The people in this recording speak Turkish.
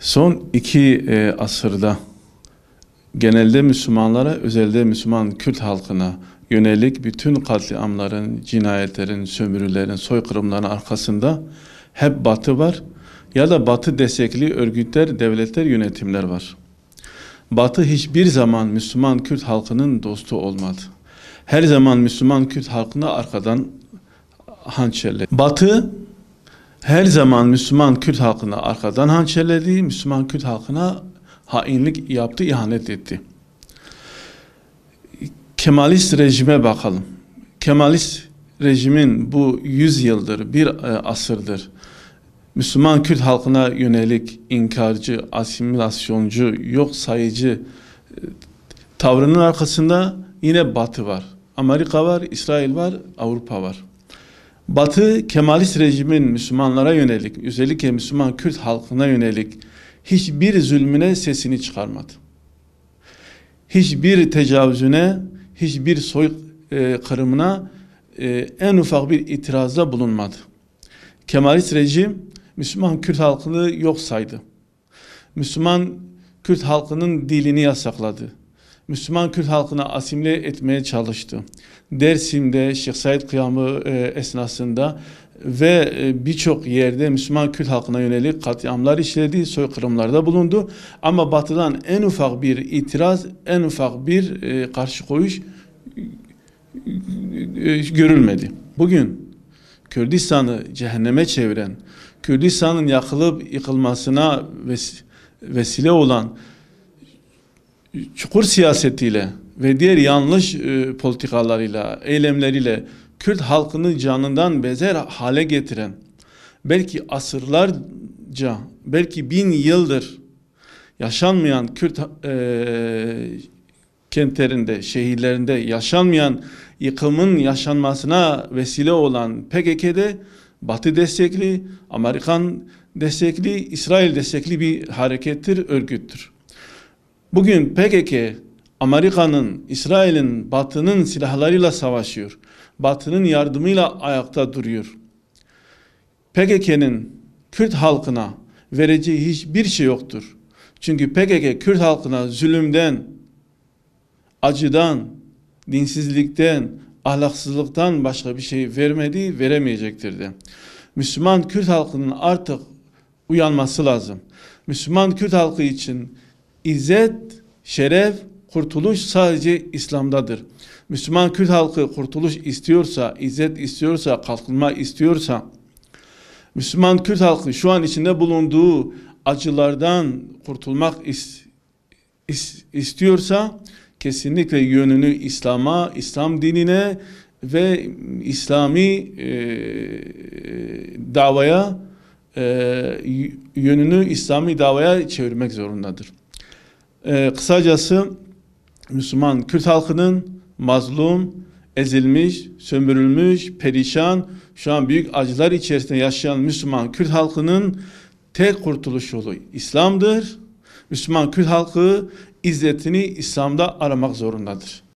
Son iki asırda genelde Müslümanlara, özelde Müslüman Kürt halkına yönelik bütün katliamların, cinayetlerin, sömürülerin, soykırımların arkasında hep Batı var ya da Batı destekli örgütler, devletler, yönetimler var. Batı hiçbir zaman Müslüman Kürt halkının dostu olmadı. Her zaman Müslüman Kürt halkına arkadan hançerledi. Batı her zaman Müslüman Kürt halkına arkadan hançerledi, Müslüman Kürt halkına hainlik yaptı, ihanet etti. Kemalist rejime bakalım. Kemalist rejimin bu 100 yıldır, bir asırdır Müslüman Kürt halkına yönelik inkarcı, asimilasyoncu, yok sayıcı tavrının arkasında yine Batı var. Amerika var, İsrail var, Avrupa var. Batı, Kemalist rejimin Müslümanlara yönelik, özellikle Müslüman Kürt halkına yönelik hiçbir zulmüne sesini çıkarmadı. Hiçbir tecavüzüne, hiçbir soykırımına en ufak bir itirazda bulunmadı. Kemalist rejim Müslüman Kürt halkını yok saydı. Müslüman Kürt halkının dilini yasakladı. Müslüman Kürt halkına asimile etmeye çalıştı. Dersim'de, Şeyh Said kıyamı esnasında ve birçok yerde Müslüman Kürt halkına yönelik katliamlar işledi, soykırımlarda bulundu. Ama Batı'dan en ufak bir itiraz, en ufak bir karşı koyuş görülmedi. Bugün Kürdistan'ı cehenneme çeviren, Kürdistan'ın yakılıp yıkılmasına vesile olan çukur siyasetiyle ve diğer yanlış politikalarıyla, eylemleriyle Kürt halkını canından bezer hale getiren, belki asırlarca, belki 1000 yıldır yaşanmayan Kürt kentlerinde, şehirlerinde yaşanmayan yıkımın yaşanmasına vesile olan PKK'de Batı destekli, Amerikan destekli, İsrail destekli bir harekettir, örgüttür. Bugün PKK, Amerika'nın, İsrail'in, Batı'nın silahlarıyla savaşıyor. Batı'nın yardımıyla ayakta duruyor. PKK'nın Kürt halkına vereceği hiçbir şey yoktur. Çünkü PKK Kürt halkına zulümden, acıdan, dinsizlikten, ahlaksızlıktan başka bir şey vermedi, veremeyecektir de. Müslüman Kürt halkının artık uyanması lazım. Müslüman Kürt halkı için İzzet, şeref, kurtuluş sadece İslam'dadır. Müslüman Kürt halkı kurtuluş istiyorsa, izzet istiyorsa, kalkınma istiyorsa, Müslüman Kürt halkı şu an içinde bulunduğu acılardan kurtulmak istiyorsa, kesinlikle yönünü İslam'a, İslam dinine ve İslami davaya, yönünü İslami davaya çevirmek zorundadır. Kısacası Müslüman Kürt halkının mazlum, ezilmiş, sömürülmüş, perişan, şu an büyük acılar içerisinde yaşayan Müslüman Kürt halkının tek kurtuluş yolu İslam'dır. Müslüman Kürt halkı izzetini İslam'da aramak zorundadır.